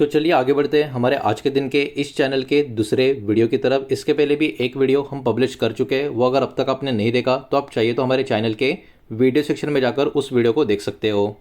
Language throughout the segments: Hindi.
तो चलिए आगे बढ़ते हैं हमारे आज के दिन के इस चैनल के दूसरे वीडियो की तरफ। इसके पहले भी एक वीडियो हम पब्लिश कर चुके हैं, वो अगर अब तक आपने नहीं देखा तो आप चाहिए तो हमारे चैनल के वीडियो सेक्शन में जाकर उस वीडियो को देख सकते हो।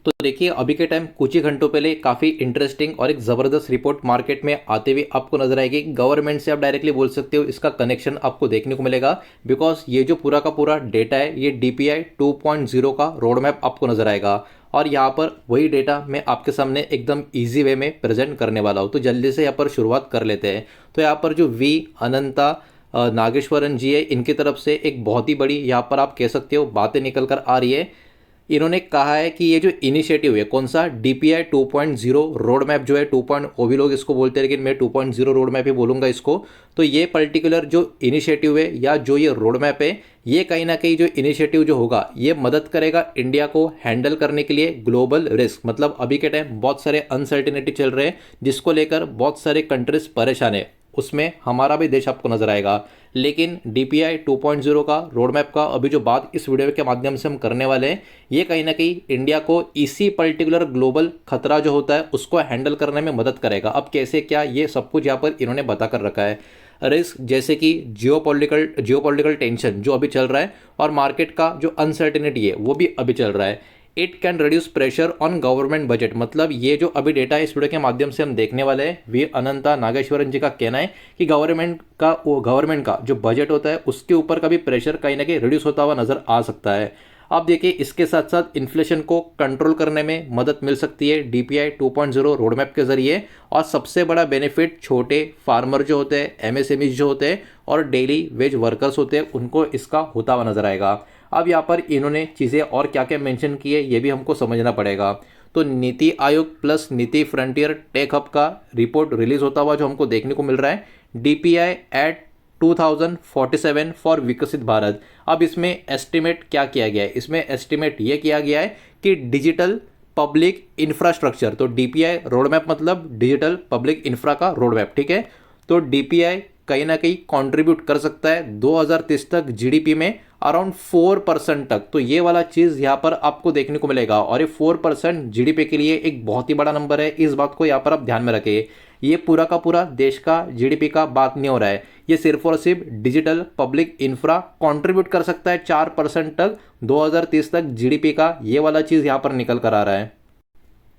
तो देखिए अभी के टाइम कुछ ही घंटों पहले काफ़ी इंटरेस्टिंग और एक ज़बरदस्त रिपोर्ट मार्केट में आते हुए आपको नजर आएगी। गवर्नमेंट से आप डायरेक्टली बोल सकते हो, इसका कनेक्शन आपको देखने को मिलेगा। बिकॉज ये जो पूरा का पूरा डेटा है ये DPI 2.0 का रोड मैप आपको नजर आएगा। और यहाँ पर वही डेटा मैं आपके सामने एकदम ईजी वे में प्रेजेंट करने वाला हूँ। तो जल्दी से यहाँ पर शुरुआत कर लेते हैं। तो यहाँ पर जो वी अनंता नागेश्वरन जी है, इनकी तरफ से एक बहुत ही बड़ी यहाँ पर आप कह सकते हो बातें निकल कर आ रही है। इन्होंने कहा है कि ये जो इनिशिएटिव है कौन सा DPI 2.0 रोड मैप जो है 2.0 भी लोग इसको बोलते हैं, लेकिन मैं 2.0 रोड मैप ही बोलूँगा इसको। तो ये पर्टिकुलर जो इनिशिएटिव है या जो ये रोड मैप है, ये कहीं ना कहीं जो इनिशिएटिव जो होगा ये मदद करेगा इंडिया को हैंडल करने के लिए ग्लोबल रिस्क। मतलब अभी के टाइम बहुत सारे अनसर्टिनिटी चल रहे हैं जिसको लेकर बहुत सारे कंट्रीज परेशान है, उसमें हमारा भी देश आपको नजर आएगा। लेकिन DPI 2.0 का रोड मैप का अभी जो बात इस वीडियो के माध्यम से हम करने वाले हैं, ये कहीं ना कहीं इंडिया को इसी पर्टिकुलर ग्लोबल खतरा जो होता है उसको हैंडल करने में मदद करेगा। अब कैसे क्या, ये सब कुछ यहाँ पर इन्होंने बता कर रखा है। रिस्क जैसे कि जियोपॉलिटिकल टेंशन जो अभी चल रहा है और मार्केट का जो अनसर्टिनिटी है वो भी अभी चल रहा है। It can reduce pressure on government budget. मतलब ये जो अभी डेटा इस वीडियो के माध्यम से हम देखने वाले हैं, वी अनंता नागेश्वरन जी का कहना है कि गवर्नमेंट का जो बजट होता है उसके ऊपर का भी प्रेशर कहीं ना कहीं रिड्यूस होता हुआ नजर आ सकता है। अब देखिए इसके साथ साथ इन्फ्लेशन को कंट्रोल करने में मदद मिल सकती है DPI 2.0 रोड मैप के जरिए। और सबसे बड़ा बेनिफिट छोटे फार्मर जो होते हैं, MSMEs जो होते हैं और डेली वेज वर्कर्स होते हैं, उनको इसका होता हुआ नजर आएगा। अब यहाँ पर इन्होंने चीज़ें और क्या क्या मेंशन की है ये भी हमको समझना पड़ेगा। तो नीति आयोग प्लस नीति फ्रंटियर टेक हब का रिपोर्ट रिलीज होता हुआ जो हमको देखने को मिल रहा है, DPI एट 2047 फॉर विकसित भारत। अब इसमें एस्टिमेट क्या किया गया है, इसमें एस्टिमेट ये किया गया है कि डिजिटल पब्लिक इंफ्रास्ट्रक्चर, तो DPI रोड मैप मतलब डिजिटल पब्लिक इंफ्रा का रोड मैप, ठीक है। तो DPI कहीं ना कहीं कंट्रीब्यूट कर सकता है 2030 तक GDP में अराउंड 4% तक। तो ये वाला चीज़ यहाँ पर आपको देखने को मिलेगा और ये 4% GDP के लिए एक बहुत ही बड़ा नंबर है। इस बात को यहाँ पर आप ध्यान में रखिए। ये पूरा का पूरा देश का GDP का बात नहीं हो रहा है, ये सिर्फ और सिर्फ डिजिटल पब्लिक इंफ्रा कंट्रीब्यूट कर सकता है 4% तक 2030 तक GDP का। ये वाला चीज़ यहाँ पर निकल कर आ रहा है।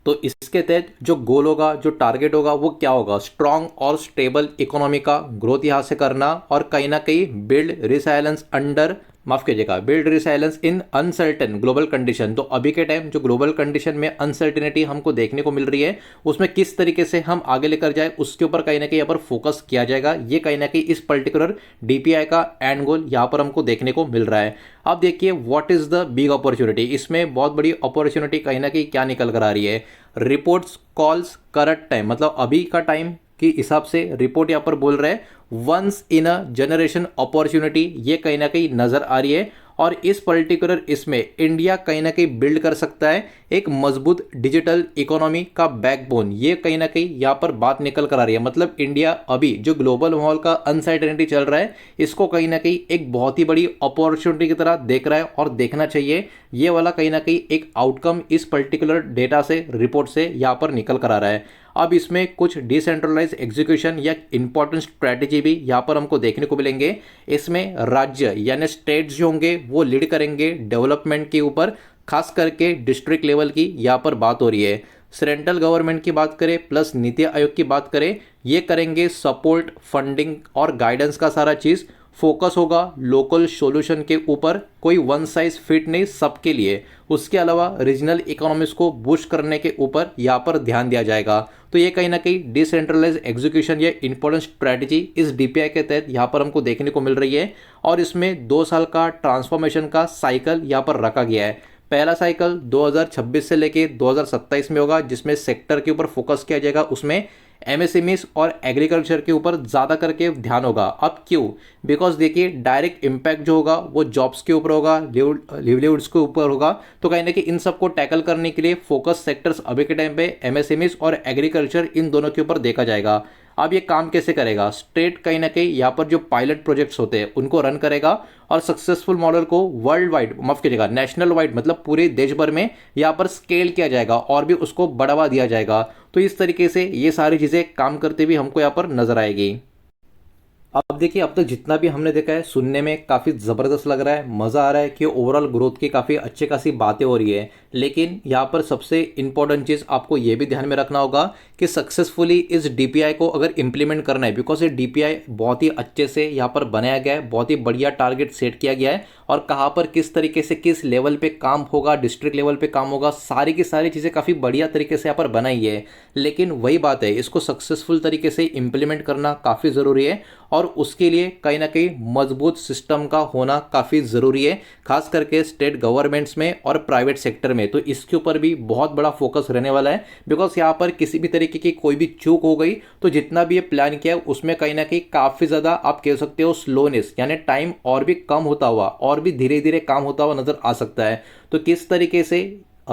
तो इसके तहत जो गोल होगा, जो टारगेट होगा वो क्या होगा, स्ट्रांग और स्टेबल इकोनॉमी का ग्रोथ यहाँ से करना और कहीं ना कहीं बिल्ड रिसाइलेंस इन अनसर्टेन ग्लोबल कंडीशन। तो अभी के टाइम जो ग्लोबल कंडीशन में अनसर्टेनिटी हमको देखने को मिल रही है उसमें किस तरीके से हम आगे लेकर जाए उसके ऊपर कहीं ना कहीं यहाँ पर फोकस किया जाएगा। ये कहीं ना कहीं इस पर्टिकुलर DPI का एंड गोल यहाँ पर हमको देखने को मिल रहा है। अब देखिए what is the big opportunity, इसमें बहुत बड़ी अपॉर्चुनिटी कहीं ना कहीं क्या निकल कर आ रही है। रिपोर्ट्स कॉल्स करंट टाइम, मतलब अभी का टाइम के हिसाब से रिपोर्ट यहाँ पर बोल रहे हैं once in a generation opportunity, ये कहीं ना कहीं नजर आ रही है। और इस पर्टिकुलर इसमें इंडिया कहीं ना कहीं बिल्ड कर सकता है एक मजबूत डिजिटल इकोनॉमी का बैकबोन। ये कहीं ना कहीं यहाँ पर बात निकल कर आ रही है। मतलब इंडिया अभी जो ग्लोबल माहौल का अनसर्टेनिटी चल रहा है इसको कहीं ना कहीं एक बहुत ही बड़ी अपॉर्चुनिटी की तरह देख रहा है और देखना चाहिए। ये वाला कहीं ना कहीं एक आउटकम इस पर्टिकुलर डेटा से, रिपोर्ट से यहाँ पर निकल कर आ रहा है। अब इसमें कुछ डिसेंट्रलाइज एग्जीक्यूशन या इंपॉर्टेंट स्ट्रैटेजी भी यहाँ पर हमको देखने को मिलेंगे। इसमें राज्य यानी स्टेट्स जो होंगे वो लीड करेंगे डेवलपमेंट के ऊपर, खास करके डिस्ट्रिक्ट लेवल की यहाँ पर बात हो रही है। सेंट्रल गवर्नमेंट की बात करें प्लस नीति आयोग की बात करें, ये करेंगे सपोर्ट, फंडिंग और गाइडेंस का सारा चीज़। फोकस होगा लोकल सॉल्यूशन के ऊपर, कोई वन साइज फिट नहीं सबके लिए। उसके अलावा रीजनल इकोनॉमिक्स को बूस्ट करने के ऊपर यहाँ पर ध्यान दिया जाएगा। तो ये कहीं ना कहीं डिसेंट्रलाइज एग्जीक्यूशन या इंपॉर्टेंट स्ट्रैटेजी इस DPI के तहत यहाँ पर हमको देखने को मिल रही है। और इसमें 2 साल का ट्रांसफॉर्मेशन का साइकिल यहाँ पर रखा गया है। पहला साइकिल 2026 से लेके 2027 में होगा जिसमें सेक्टर के ऊपर फोकस किया जाएगा, उसमें MSMEs और एग्रीकल्चर के ऊपर ज़्यादा करके ध्यान होगा। अब क्यों, बिकॉज देखिए डायरेक्ट इम्पैक्ट जो होगा वो जॉब्स के ऊपर होगा, लिवलीहुड्स के ऊपर होगा। तो कहीं ना कहीं इन सबको टैकल करने के लिए फोकस सेक्टर्स अभी के टाइम पे MSMEs और एग्रीकल्चर इन दोनों के ऊपर देखा जाएगा। अब ये काम कैसे करेगा, स्ट्रेट कहीं ना कहीं यहाँ पर जो पायलट प्रोजेक्ट्स होते हैं उनको रन करेगा और सक्सेसफुल मॉडल को वर्ल्ड वाइड, माफ कीजिएगा नेशनल वाइड, मतलब पूरे देश भर में यहाँ पर स्केल किया जाएगा और भी उसको बढ़ावा दिया जाएगा। तो इस तरीके से ये सारी चीज़ें काम करते हुए हमको यहाँ पर नजर आएगी। अब देखिए, अब तक जितना भी हमने देखा है सुनने में काफ़ी ज़बरदस्त लग रहा है, मज़ा आ रहा है कि ओवरऑल ग्रोथ की काफ़ी अच्छी खासी बातें हो रही है। लेकिन यहाँ पर सबसे इंपॉर्टेंट चीज़ आपको ये भी ध्यान में रखना होगा कि सक्सेसफुली इस डीपीआई को अगर इंप्लीमेंट करना है, बिकॉज ये डीपीआई बहुत ही अच्छे से यहाँ पर बनाया गया है, बहुत ही बढ़िया टारगेट सेट किया गया है और कहाँ पर किस तरीके से किस लेवल पे काम होगा, डिस्ट्रिक्ट लेवल पे काम होगा, सारी की सारी चीज़ें काफ़ी बढ़िया तरीके से यहाँ पर बनाई है। लेकिन वही बात है, इसको सक्सेसफुल तरीके से इंप्लीमेंट करना काफ़ी ज़रूरी है और उसके लिए कहीं ना कहीं मजबूत सिस्टम का होना काफ़ी ज़रूरी है, खास करके स्टेट गवर्नमेंट्स में और प्राइवेट सेक्टर में। तो इसके ऊपर भी बहुत बड़ा फोकस रहने वाला है, बिकॉज यहाँ पर किसी भी तरीके की कोई भी चूक हो गई तो जितना भी ये प्लान किया है उसमें कहीं ना कहीं काफ़ी ज़्यादा आप कह सकते हो स्लोनेस, यानी टाइम और भी कम होता हुआ और भी धीरे धीरे काम होता हुआ नजर आ सकता है। तो किस तरीके से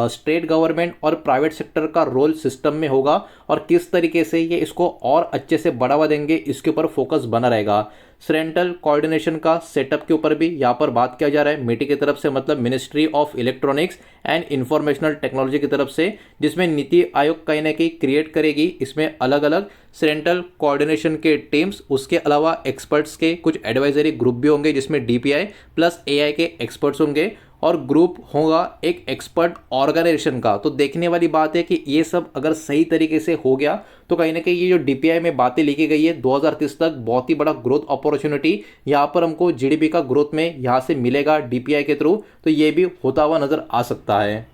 स्टेट गवर्नमेंट और प्राइवेट सेक्टर का रोल सिस्टम में होगा और किस तरीके से ये इसको और अच्छे से बढ़ावा देंगे, इसके ऊपर फोकस बना रहेगा। सेंट्रल कोऑर्डिनेशन का सेटअप के ऊपर भी यहाँ पर बात किया जा रहा है मिटी की तरफ से, मतलब ministry of electronics and informational technology की तरफ से, जिसमें नीति आयोग कहीं ना कहीं क्रिएट करेगी। इसमें अलग अलग सेंट्रल कोऑर्डिनेशन के टीम्स, उसके अलावा एक्सपर्ट्स के कुछ एडवाइजरी ग्रुप भी होंगे जिसमें डीपीआई प्लस एआई के एक्सपर्ट्स होंगे और ग्रुप होगा एक एक्सपर्ट ऑर्गेनाइजेशन का। तो देखने वाली बात है कि ये सब अगर सही तरीके से हो गया तो कहीं ना कहीं ये जो डीपीआई में बातें लिखी गई है 2030 तक बहुत ही बड़ा ग्रोथ अपॉर्चुनिटी यहाँ पर हमको जीडीपी का ग्रोथ में यहाँ से मिलेगा डीपीआई के थ्रू, तो ये भी होता हुआ नजर आ सकता है।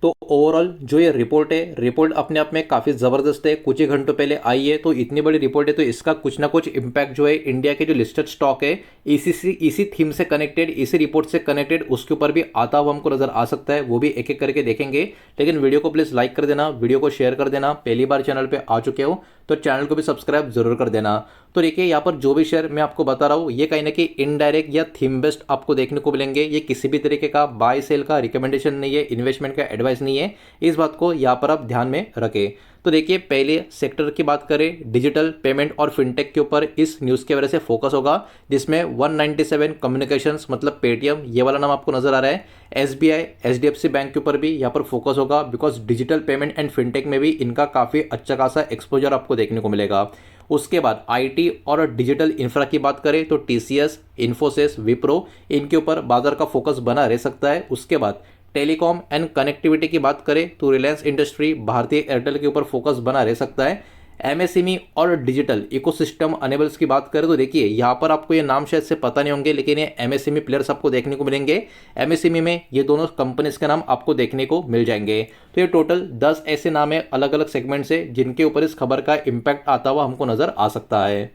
तो ओवरऑल जो ये रिपोर्ट है, रिपोर्ट अपने आप में काफ़ी ज़बरदस्त है, कुछ ही घंटों पहले आई है। तो इतनी बड़ी रिपोर्ट है तो इसका कुछ ना कुछ इम्पैक्ट जो है इंडिया के जो लिस्टेड स्टॉक है इसी थीम से कनेक्टेड, इसी रिपोर्ट से कनेक्टेड, उसके ऊपर भी आता हुआ हमको नज़र आ सकता है। वो भी एक एक करके देखेंगे। लेकिन वीडियो को प्लीज़ लाइक कर देना, वीडियो को शेयर कर देना। पहली बार चैनल पर आ चुके हो तो चैनल को भी सब्सक्राइब जरूर कर देना। तो देखिए, यहाँ पर जो भी शेयर मैं आपको बता रहा हूँ ये कहीं ना कहीं इनडायरेक्ट या थीम बेस्ड आपको देखने को मिलेंगे। ये किसी भी तरीके का बाय सेल का रिकमेंडेशन नहीं है, इन्वेस्टमेंट का एडवाइस नहीं है, इस बात को यहाँ पर आप ध्यान में रखें। तो देखिए, पहले सेक्टर की बात करें, डिजिटल पेमेंट और फिनटेक के ऊपर इस न्यूज़ की वजह से फोकस होगा, जिसमें 197 कम्युनिकेशंस मतलब पेटीएम ये वाला नाम आपको नजर आ रहा है। एसबीआई एचडीएफसी बैंक के ऊपर भी यहाँ पर फोकस होगा, because digital payment and fintech में भी इनका काफ़ी अच्छा खासा एक्सपोजर आपको देखने को मिलेगा। उसके बाद आईटी और डिजिटल इंफ्रा की बात करें तो टीसीएस, इन्फोसिस, विप्रो, इनके ऊपर बाजार का फोकस बना रह सकता है। उसके बाद टेलीकॉम एंड कनेक्टिविटी की बात करें तो रिलायंस इंडस्ट्री, भारतीय एयरटेल के ऊपर फोकस बना रह सकता है। एमएसएमई और डिजिटल इकोसिस्टम अनेबल्स की बात करें तो देखिए, यहाँ पर आपको ये नाम शायद से पता नहीं होंगे, लेकिन ये एमएसएमई प्लेयर्स आपको देखने को मिलेंगे। एमएसएमई में ये दोनों कंपनीज के नाम आपको देखने को मिल जाएंगे। तो ये टोटल 10 ऐसे नाम है अलग अलग सेगमेंट से जिनके ऊपर इस खबर का इम्पैक्ट आता हुआ हमको नजर आ सकता है।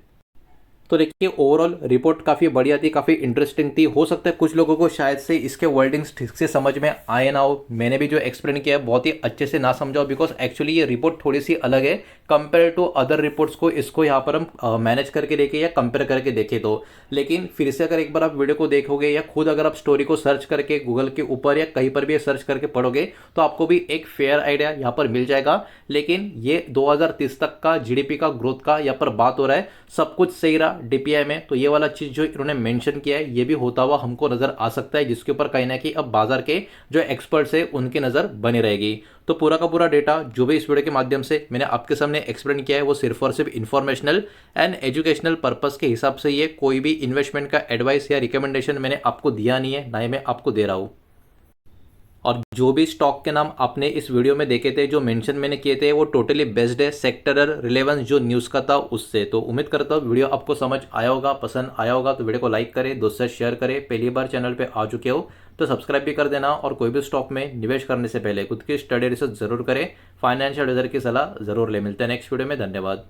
तो देखिए, ओवरऑल रिपोर्ट काफ़ी बढ़िया थी, काफ़ी इंटरेस्टिंग थी। हो सकता है कुछ लोगों को शायद से इसके वर्डिंग्स ठीक से समझ में आए ना हो, मैंने भी जो एक्सप्लेन किया है बहुत ही अच्छे से ना समझाओ, बिकॉज एक्चुअली ये रिपोर्ट थोड़ी सी अलग है कंपेयर टू अदर रिपोर्ट्स को। इसको यहाँ पर हम मैनेज करके देखें या कंपेयर करके देखें तो, लेकिन फिर से अगर एक बार आप वीडियो को देखोगे या खुद अगर आप स्टोरी को सर्च करके गूगल के ऊपर या कहीं पर भी सर्च करके पढ़ोगे तो आपको भी एक फेयर आइडिया यहाँ पर मिल जाएगा। लेकिन ये 2030 तक का जीडीपी का ग्रोथ का यहाँ पर बात हो रहा है, सब कुछ सही रहा डीपीआई में, तो ये वाला चीज जो इन्होंने मेंशन किया है ये भी होता हुआ हमको नजर आ सकता है, जिसके ऊपर कहीं ना कहीं अब बाजार के जो एक्सपर्ट्स है उनकी नजर बनी रहेगी। तो पूरा का पूरा डेटा जो भी इस वीडियो के माध्यम से मैंने आपके सामने एक्सप्लेन किया है वो सिर्फ और सिर्फ इन्फॉर्मेशनल एंड एजुकेशनल पर्पस के हिसाब से, ये कोई भी इन्वेस्टमेंट का एडवाइस या रिकमेंडेशन मैंने आपको दिया नहीं है, ना ही मैं आपको दे रहा हूँ। और जो भी स्टॉक के नाम आपने इस वीडियो में देखे थे, जो मेंशन मैंने किए थे, वो टोटली बेस्ड है सेक्टरल रिलेवेंस जो न्यूज़ का था उससे। तो उम्मीद करता हूँ वीडियो आपको समझ आया होगा, पसंद आया होगा। तो वीडियो को लाइक करें, दोस्तों से शेयर करें। पहली बार चैनल पे आ चुके हो तो सब्सक्राइब भी कर देना, और कोई भी स्टॉक में निवेश करने से पहले खुद की स्टडी रिसर्च जरूर करें, फाइनेंशियल एडवाइजर की सलाह जरूर ले। मिलते हैं नेक्स्ट वीडियो में, धन्यवाद।